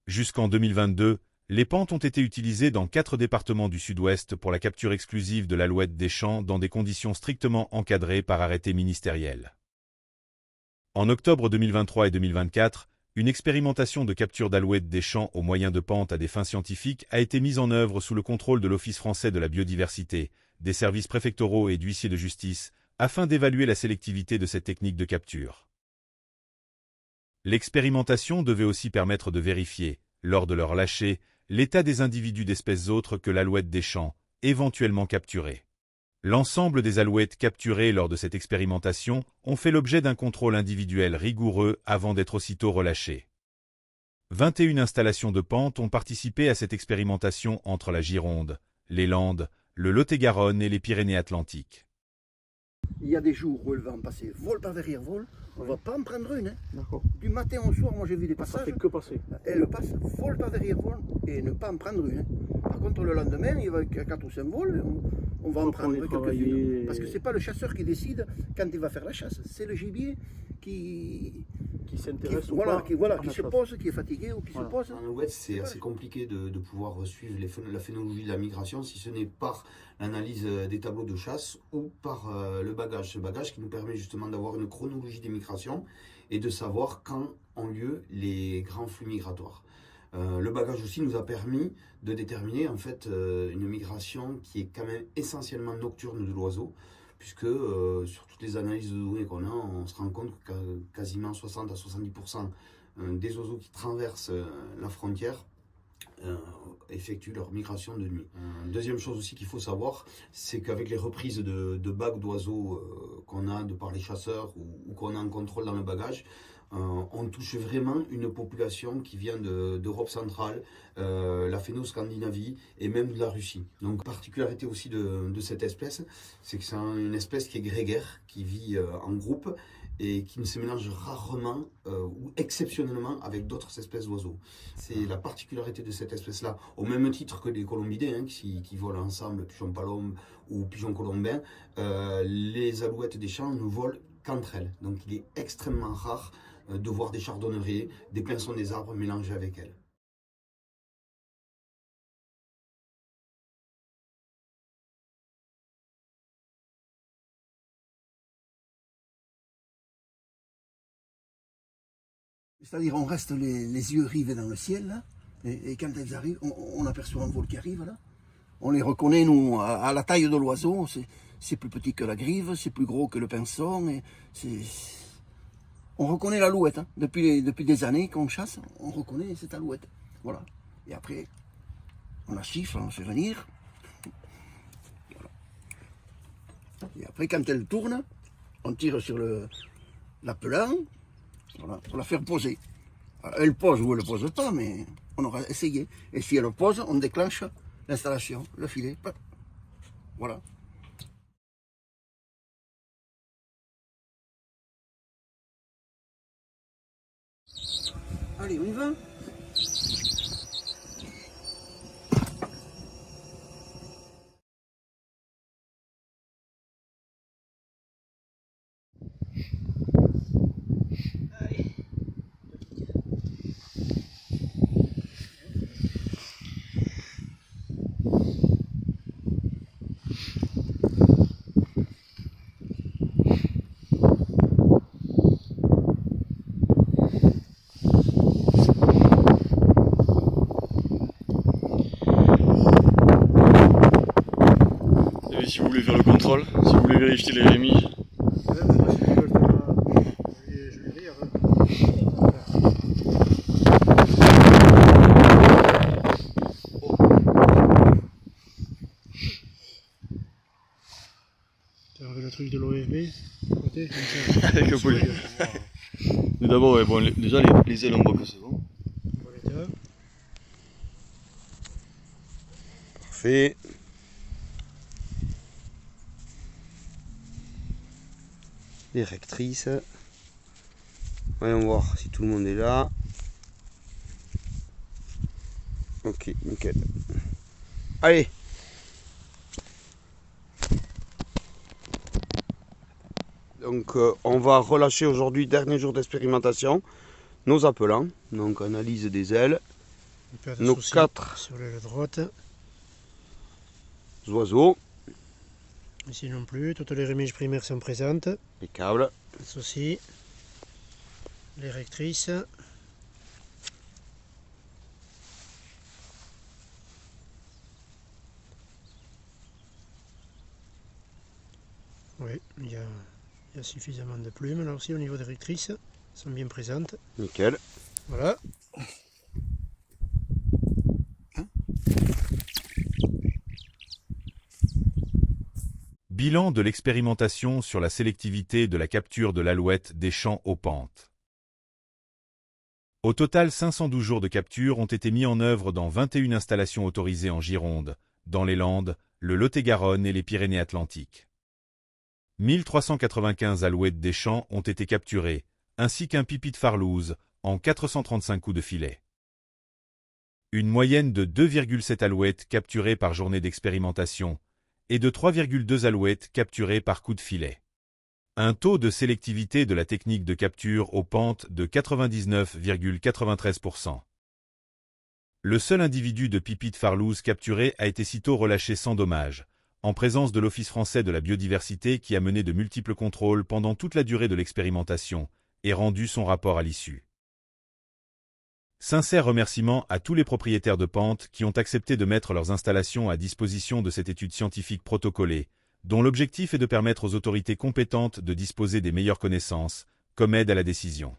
Jusqu'en 2022, les pentes ont été utilisées dans 4 départements du sud-ouest pour la capture exclusive de l'alouette des champs dans des conditions strictement encadrées par arrêté ministériel. En octobre 2023 et 2024, une expérimentation de capture d'alouettes des champs au moyen de pentes à des fins scientifiques a été mise en œuvre sous le contrôle de l'Office français de la biodiversité, des services préfectoraux et d'huissiers de justice, afin d'évaluer la sélectivité de cette technique de capture. L'expérimentation devait aussi permettre de vérifier, lors de leur lâcher, l'état des individus d'espèces autres que l'alouette des champs, éventuellement capturées. L'ensemble des alouettes capturées lors de cette expérimentation ont fait l'objet d'un contrôle individuel rigoureux avant d'être aussitôt relâchées. 21 installations de pente ont participé à cette expérimentation entre la Gironde, les Landes, le Lot-et-Garonne et les Pyrénées-Atlantiques. Il y a des jours où elle va en passer vol par derrière vol, on ne va pas en prendre une. Hein. D'accord. Du matin au soir, moi j'ai vu des passages. Ça fait que passer. Elle passe vol par derrière vol et ne pas en prendre une. Hein. Par contre, le lendemain, il va à 4 ou 5 vols, on va en prendre quelques-unes. Parce que ce n'est pas le chasseur qui décide quand il va faire la chasse, c'est le gibier qui s'intéresse qui se pose, qui est fatigué ou qui se pose. En alouette, c'est assez compliqué de pouvoir suivre la phénologie de la migration si ce n'est par l'analyse des tableaux de chasse ou par le bagage. Ce bagage qui nous permet justement d'avoir une chronologie des migrations et de savoir quand ont lieu les grands flux migratoires. Le bagage aussi nous a permis de déterminer en fait une migration qui est quand même essentiellement nocturne de l'oiseau, puisque sur toutes les analyses de données qu'on a, on se rend compte que quasiment 60 à 70% des oiseaux qui traversent la frontière effectuent leur migration de nuit. Deuxième chose aussi qu'il faut savoir, c'est qu'avec les reprises de bagues d'oiseaux qu'on a de par les chasseurs ou qu'on a en contrôle dans le bagage, on touche vraiment une population qui vient d'Europe centrale, la Phéno-Scandinavie et même de la Russie. Donc particularité aussi de cette espèce, c'est que c'est une espèce qui est grégaire, qui vit en groupe et qui ne se mélange rarement ou exceptionnellement avec d'autres espèces d'oiseaux. C'est la particularité de cette espèce-là, au même titre que les colombidés qui volent ensemble, pigeons palombes ou pigeons colombins, les alouettes des champs ne volent qu'entre elles. Donc il est extrêmement rare de voir des chardonnerets, des pinsons des arbres mélangés avec elles. C'est-à-dire on reste les yeux rivés dans le ciel, là, et quand elles arrivent, on aperçoit un vol qui arrive, là. On les reconnaît, nous, à la taille de l'oiseau, c'est plus petit que la grive, c'est plus gros que le pinson, et on reconnaît l'alouette, hein. Depuis des années qu'on chasse, on reconnaît cette alouette. Voilà. Et après, on la siffle, on la fait venir. Voilà. Et après, quand elle tourne, on tire sur l'appelant, voilà, pour la faire poser. Alors, elle pose ou elle ne pose pas, mais on aura essayé. Et si elle pose, on déclenche l'installation, le filet. Voilà. Allez, on y va. Si vous voulez faire le contrôle, si vous voulez vérifier les rémis. Le truc de l'OFB, côté, avec le poly. Mais d'abord, ouais, bon, déjà les ailes on voit que c'est bon. Parfait. Les rectrices. Voyons voir si tout le monde est là. Ok, nickel. Allez. Donc on va relâcher aujourd'hui, dernier jour d'expérimentation, nos appelants. Donc analyse des ailes. Pas de nos soucis 4 sur l'aile droite. oiseaux, Ici non plus, toutes les remises primaires sont présentes. les câbles, Pas de soucis. Les rectrices. Oui, il y a suffisamment de plumes là aussi au niveau des rectrices. Elles sont bien présentes. nickel. Voilà. Bilan de l'expérimentation sur la sélectivité de la capture de l'alouette des champs aux pentes. Au total, 512 jours de capture ont été mis en œuvre dans 21 installations autorisées en Gironde, dans les Landes, le Lot-et-Garonne et les Pyrénées-Atlantiques. 1395 alouettes des champs ont été capturées, ainsi qu'un pipi de farlouse, en 435 coups de filet. Une moyenne de 2,7 alouettes capturées par journée d'expérimentation, et de 3,2 alouettes capturées par coup de filet. Un taux de sélectivité de la technique de capture aux pentes de 99,93%. Le seul individu de pipi de farlouse capturé a été sitôt relâché sans dommage, en présence de l'Office français de la biodiversité qui a mené de multiples contrôles pendant toute la durée de l'expérimentation et rendu son rapport à l'issue. Sincère remerciement à tous les propriétaires de pentes qui ont accepté de mettre leurs installations à disposition de cette étude scientifique protocolée, dont l'objectif est de permettre aux autorités compétentes de disposer des meilleures connaissances, comme aide à la décision.